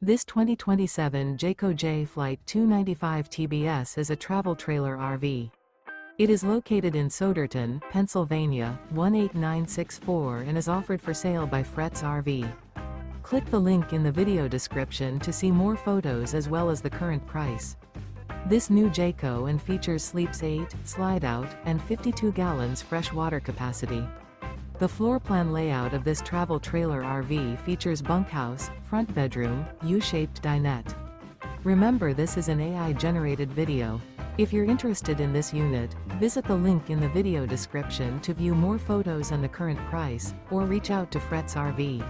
This 2027 Jayco J Flight 295 TBS is a travel trailer RV. It is located in Souderton, Pennsylvania, 18964 and is offered for sale by Fretz RV. Click the link in the video description to see more photos as well as the current price. This new Jayco and features sleeps 8, slide out, and 52 gallons fresh water capacity. The floor plan layout of this travel trailer RV features bunkhouse, front bedroom, U-shaped dinette. Remember, this is an AI-generated video. If you're interested in this unit, visit the link in the video description to view more photos and the current price, or reach out to Fretz RV.